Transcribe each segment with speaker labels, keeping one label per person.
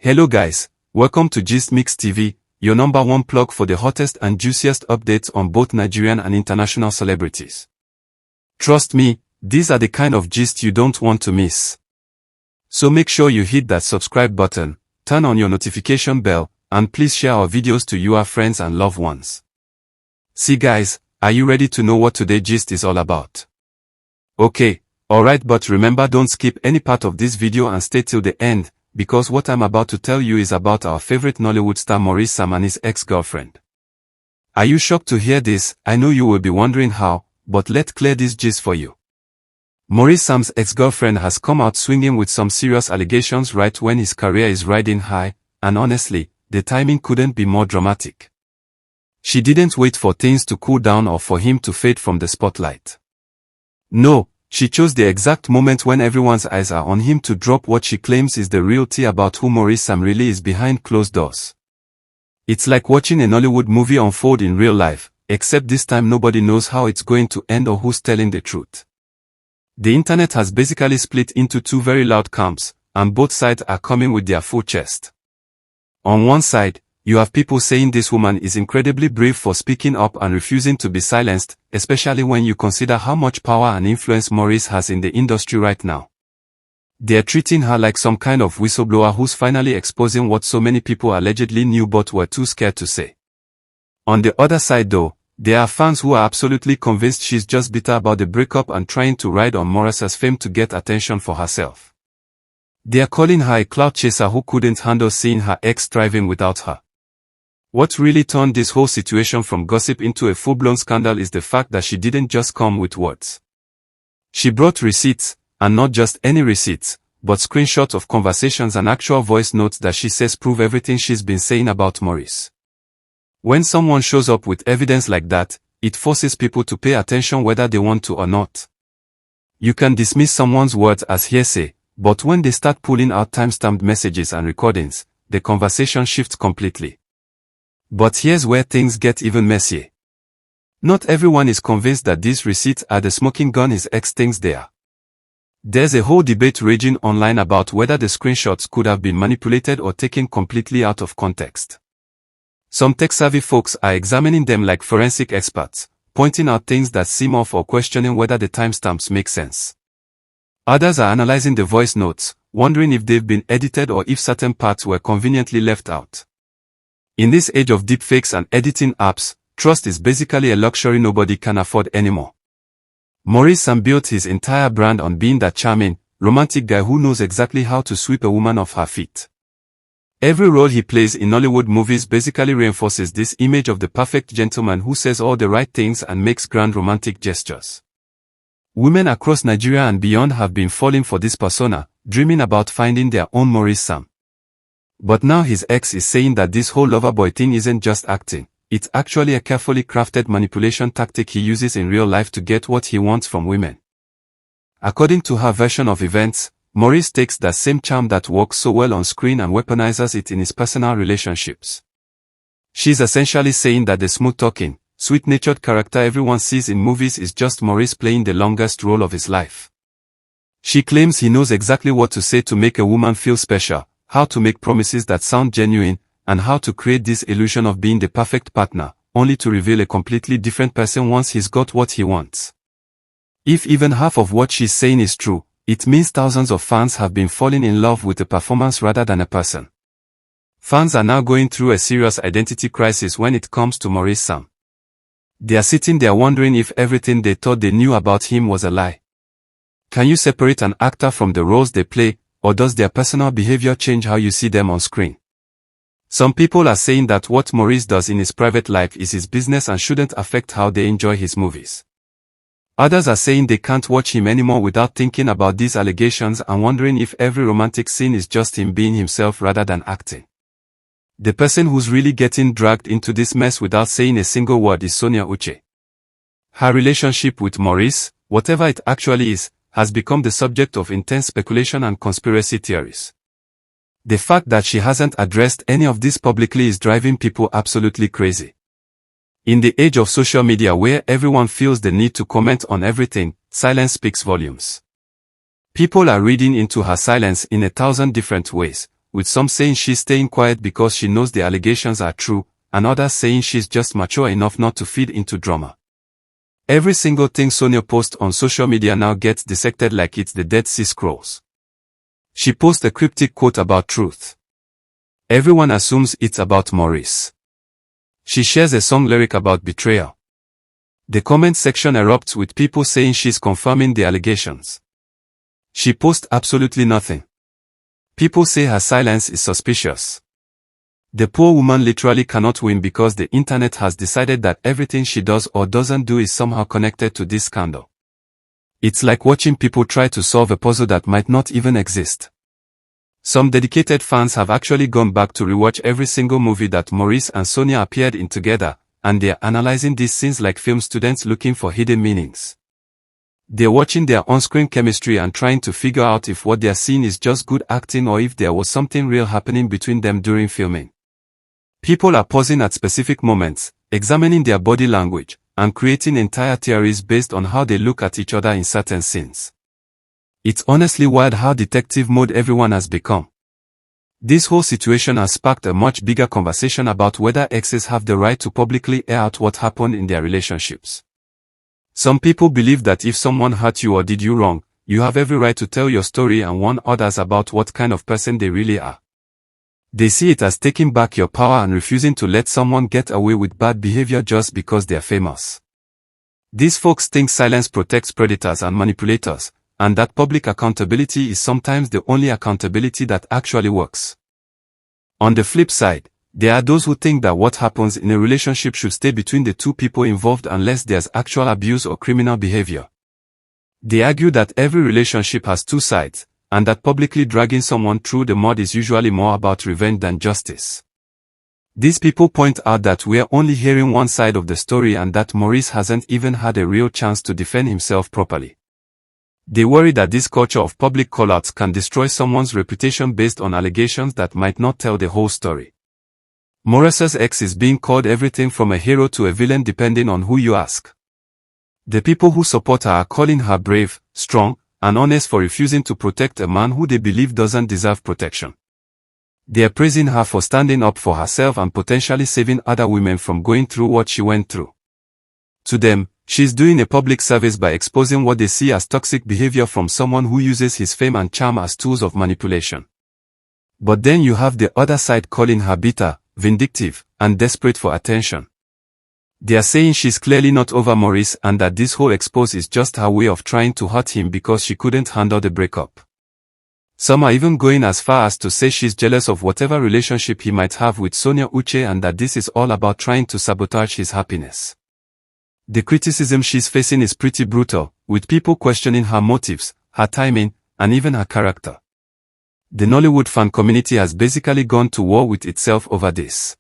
Speaker 1: Hello guys, welcome to Gist Mix TV, your #1 plug for the hottest and juiciest updates on both Nigerian and international celebrities. Trust me, these are the kind of gist you don't want to miss. So make sure you hit that subscribe button, turn on your notification bell, and please share our videos to your friends and loved ones. See guys, are you ready to know what today's gist is all about? Okay, alright, but remember, don't skip any part of this video and stay till the end, because what I'm about to tell you is about our favorite Nollywood star Maurice and his ex-girlfriend. Are you shocked to hear this? I know you will be wondering how, but let's clear this gist for you. Maurice Sam's ex-girlfriend has come out swinging with some serious allegations right when his career is riding high, and honestly, the timing couldn't be more dramatic. She didn't wait for things to cool down or for him to fade from the spotlight. No, she chose the exact moment when everyone's eyes are on him to drop what she claims is the real tea about who Maurice Sam really is behind closed doors. It's like watching a Nollywood movie unfold in real life, except this time nobody knows how it's going to end or who's telling the truth. The internet has basically split into two very loud camps, and both sides are coming with their full chest. On one side, you have people saying this woman is incredibly brave for speaking up and refusing to be silenced, especially when you consider how much power and influence Maurice has in the industry right now. They're treating her like some kind of whistleblower who's finally exposing what so many people allegedly knew but were too scared to say. On the other side though, there are fans who are absolutely convinced she's just bitter about the breakup and trying to ride on Maurice's fame to get attention for herself. They're calling her a clout chaser who couldn't handle seeing her ex thriving without her. What really turned this whole situation from gossip into a full-blown scandal is the fact that she didn't just come with words. She brought receipts, and not just any receipts, but screenshots of conversations and actual voice notes that she says prove everything she's been saying about Maurice. When someone shows up with evidence like that, it forces people to pay attention whether they want to or not. You can dismiss someone's words as hearsay, but when they start pulling out time-stamped messages and recordings, the conversation shifts completely. But here's where things get even messier. Not everyone is convinced that these receipts are the smoking gun his ex thinks they are. There's a whole debate raging online about whether the screenshots could have been manipulated or taken completely out of context. Some tech-savvy folks are examining them like forensic experts, pointing out things that seem off or questioning whether the timestamps make sense. Others are analyzing the voice notes, wondering if they've been edited or if certain parts were conveniently left out. In this age of deepfakes and editing apps, trust is basically a luxury nobody can afford anymore. Maurice Sam built his entire brand on being that charming, romantic guy who knows exactly how to sweep a woman off her feet. Every role he plays in Nollywood movies basically reinforces this image of the perfect gentleman who says all the right things and makes grand romantic gestures. Women across Nigeria and beyond have been falling for this persona, dreaming about finding their own Maurice Sam. But now his ex is saying that this whole loverboy thing isn't just acting, it's actually a carefully crafted manipulation tactic he uses in real life to get what he wants from women. According to her version of events, Maurice takes that same charm that works so well on screen and weaponizes it in his personal relationships. She's essentially saying that the smooth-talking, sweet-natured character everyone sees in movies is just Maurice playing the longest role of his life. She claims he knows exactly what to say to make a woman feel special, how to make promises that sound genuine, and how to create this illusion of being the perfect partner, only to reveal a completely different person once he's got what he wants. If even half of what she's saying is true, it means thousands of fans have been falling in love with a performance rather than a person. Fans are now going through a serious identity crisis when it comes to Maurice Sam. They are sitting there wondering if everything they thought they knew about him was a lie. Can you separate an actor from the roles they play, or does their personal behavior change how you see them on screen? Some people are saying that what Maurice does in his private life is his business and shouldn't affect how they enjoy his movies. Others are saying they can't watch him anymore without thinking about these allegations and wondering if every romantic scene is just him being himself rather than acting. The person who's really getting dragged into this mess without saying a single word is Sonia Uche. Her relationship with Maurice, whatever it actually is, has become the subject of intense speculation and conspiracy theories. The fact that she hasn't addressed any of this publicly is driving people absolutely crazy. In the age of social media where everyone feels the need to comment on everything, silence speaks volumes. People are reading into her silence in 1,000 different ways, with some saying she's staying quiet because she knows the allegations are true, and others saying she's just mature enough not to feed into drama. Every single thing Sonia posts on social media now gets dissected like it's the Dead Sea Scrolls. She posts a cryptic quote about truth. Everyone assumes it's about Maurice. She shares a song lyric about betrayal. The comment section erupts with people saying she's confirming the allegations. She posts absolutely nothing. People say her silence is suspicious. The poor woman literally cannot win because the internet has decided that everything she does or doesn't do is somehow connected to this scandal. It's like watching people try to solve a puzzle that might not even exist. Some dedicated fans have actually gone back to rewatch every single movie that Maurice and Sonia appeared in together, and they're analyzing these scenes like film students looking for hidden meanings. They're watching their on-screen chemistry and trying to figure out if what they're seeing is just good acting or if there was something real happening between them during filming. People are pausing at specific moments, examining their body language, and creating entire theories based on how they look at each other in certain scenes. It's honestly wild how detective mode everyone has become. This whole situation has sparked a much bigger conversation about whether exes have the right to publicly air out what happened in their relationships. Some people believe that if someone hurt you or did you wrong, you have every right to tell your story and warn others about what kind of person they really are. They see it as taking back your power and refusing to let someone get away with bad behavior just because they're famous. These folks think silence protects predators and manipulators, and that public accountability is sometimes the only accountability that actually works. On the flip side, there are those who think that what happens in a relationship should stay between the two people involved unless there's actual abuse or criminal behavior. They argue that every relationship has two sides, and that publicly dragging someone through the mud is usually more about revenge than justice. These people point out that we're only hearing one side of the story and that Maurice hasn't even had a real chance to defend himself properly. They worry that this culture of public call-outs can destroy someone's reputation based on allegations that might not tell the whole story. Maurice's ex is being called everything from a hero to a villain depending on who you ask. The people who support her are calling her brave, strong, and honest for refusing to protect a man who they believe doesn't deserve protection. They are praising her for standing up for herself and potentially saving other women from going through what she went through. To them, she's doing a public service by exposing what they see as toxic behavior from someone who uses his fame and charm as tools of manipulation. But then you have the other side calling her bitter, vindictive, and desperate for attention. They are saying she's clearly not over Maurice and that this whole expose is just her way of trying to hurt him because she couldn't handle the breakup. Some are even going as far as to say she's jealous of whatever relationship he might have with Sonia Uche and that this is all about trying to sabotage his happiness. The criticism she's facing is pretty brutal, with people questioning her motives, her timing, and even her character. The Nollywood fan community has basically gone to war with itself over this.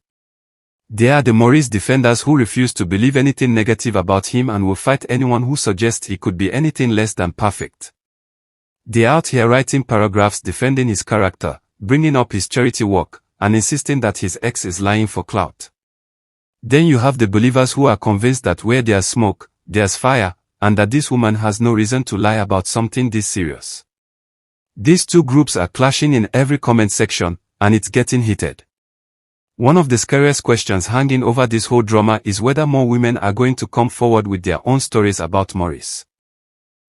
Speaker 1: They are the Maurice defenders who refuse to believe anything negative about him and will fight anyone who suggests he could be anything less than perfect. They are out here writing paragraphs defending his character, bringing up his charity work, and insisting that his ex is lying for clout. Then you have the believers who are convinced that where there's smoke, there's fire, and that this woman has no reason to lie about something this serious. These two groups are clashing in every comment section, and it's getting heated. One of the scariest questions hanging over this whole drama is whether more women are going to come forward with their own stories about Maurice.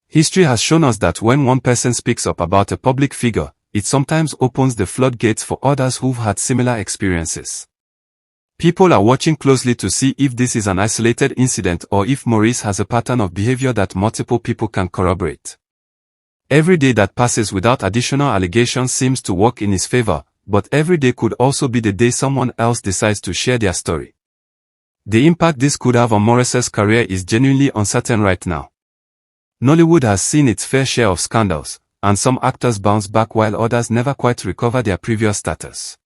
Speaker 1: History has shown us that when one person speaks up about a public figure, it sometimes opens the floodgates for others who've had similar experiences. People are watching closely to see if this is an isolated incident or if Maurice has a pattern of behavior that multiple people can corroborate. Every day that passes without additional allegations seems to work in his favor, but every day could also be the day someone else decides to share their story. The impact this could have on Maurice's career is genuinely uncertain right now. Nollywood has seen its fair share of scandals, and some actors bounce back while others never quite recover their previous status.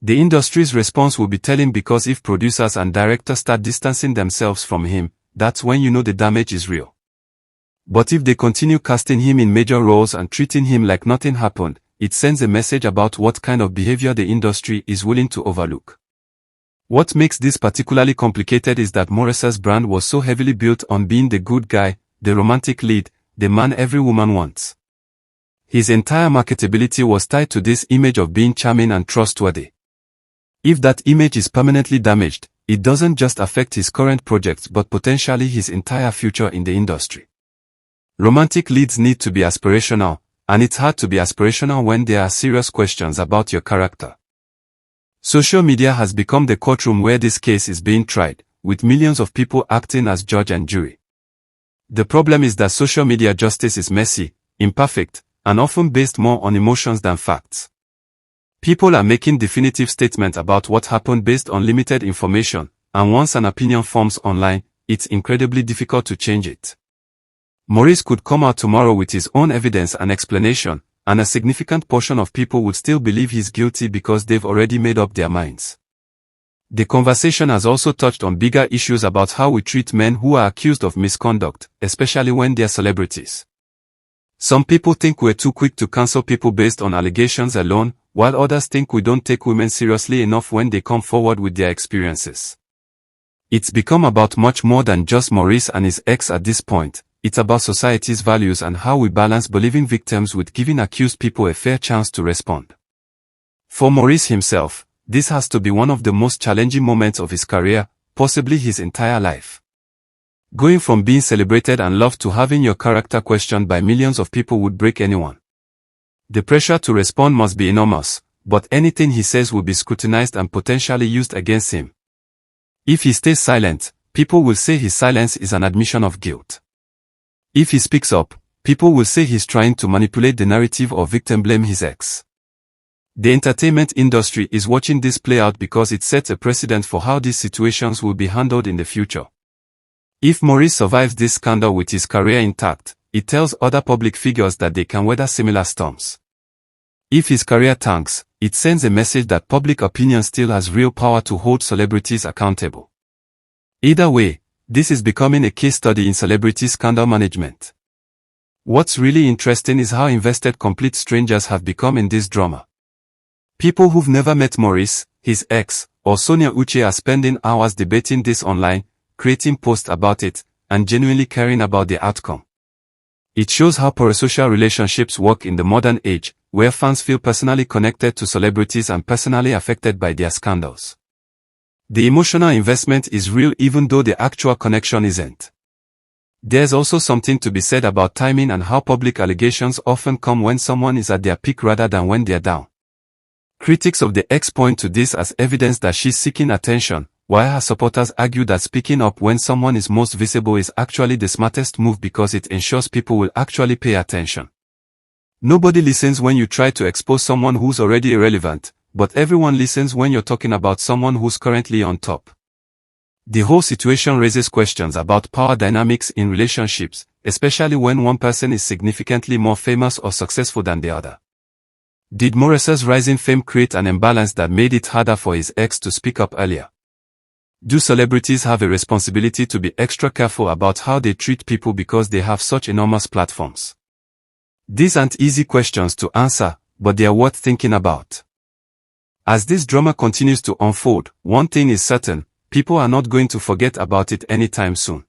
Speaker 1: The industry's response will be telling because if producers and directors start distancing themselves from him, that's when you know the damage is real. But if they continue casting him in major roles and treating him like nothing happened, it sends a message about what kind of behavior the industry is willing to overlook. What makes this particularly complicated is that Maurice's brand was so heavily built on being the good guy, the romantic lead, the man every woman wants. His entire marketability was tied to this image of being charming and trustworthy. If that image is permanently damaged, it doesn't just affect his current projects but potentially his entire future in the industry. Romantic leads need to be aspirational, and it's hard to be aspirational when there are serious questions about your character. Social media has become the courtroom where this case is being tried, with millions of people acting as judge and jury. The problem is that social media justice is messy, imperfect, and often based more on emotions than facts. People are making definitive statements about what happened based on limited information, and once an opinion forms online, it's incredibly difficult to change it. Maurice could come out tomorrow with his own evidence and explanation, and a significant portion of people would still believe he's guilty because they've already made up their minds. The conversation has also touched on bigger issues about how we treat men who are accused of misconduct, especially when they're celebrities. Some people think we're too quick to cancel people based on allegations alone, while others think we don't take women seriously enough when they come forward with their experiences. It's become about much more than just Maurice and his ex at this point. It's about society's values and how we balance believing victims with giving accused people a fair chance to respond. For Maurice himself, this has to be one of the most challenging moments of his career, possibly his entire life. Going from being celebrated and loved to having your character questioned by millions of people would break anyone. The pressure to respond must be enormous, but anything he says will be scrutinized and potentially used against him. If he stays silent, people will say his silence is an admission of guilt. If he speaks up, people will say he's trying to manipulate the narrative or victim blame his ex. The entertainment industry is watching this play out because it sets a precedent for how these situations will be handled in the future. If Maurice survives this scandal with his career intact, it tells other public figures that they can weather similar storms. If his career tanks, it sends a message that public opinion still has real power to hold celebrities accountable. Either way, this is becoming a case study in celebrity scandal management. What's really interesting is how invested complete strangers have become in this drama. People who've never met Maurice, his ex, or Sonia Uche are spending hours debating this online, creating posts about it, and genuinely caring about the outcome. It shows how parasocial relationships work in the modern age, where fans feel personally connected to celebrities and personally affected by their scandals. The emotional investment is real even though the actual connection isn't. There's also something to be said about timing and how public allegations often come when someone is at their peak rather than when they're down. Critics of the ex point to this as evidence that she's seeking attention, while her supporters argue that speaking up when someone is most visible is actually the smartest move because it ensures people will actually pay attention. Nobody listens when you try to expose someone who's already irrelevant, but everyone listens when you're talking about someone who's currently on top. The whole situation raises questions about power dynamics in relationships, especially when one person is significantly more famous or successful than the other. Did Maurice's rising fame create an imbalance that made it harder for his ex to speak up earlier? Do celebrities have a responsibility to be extra careful about how they treat people because they have such enormous platforms? These aren't easy questions to answer, but they are worth thinking about. As this drama continues to unfold, one thing is certain, people are not going to forget about it anytime soon.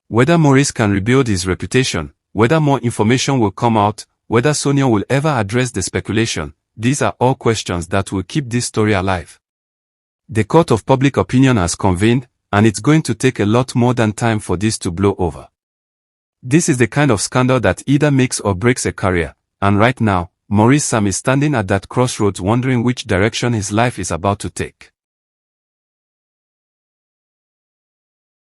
Speaker 1: Whether Maurice can rebuild his reputation, whether more information will come out, whether Sonia will ever address the speculation, these are all questions that will keep this story alive. The court of public opinion has convened, and it's going to take a lot more than time for this to blow over. This is the kind of scandal that either makes or breaks a career, and right now, Maurice Sam is standing at that crossroads wondering which direction his life is about to take.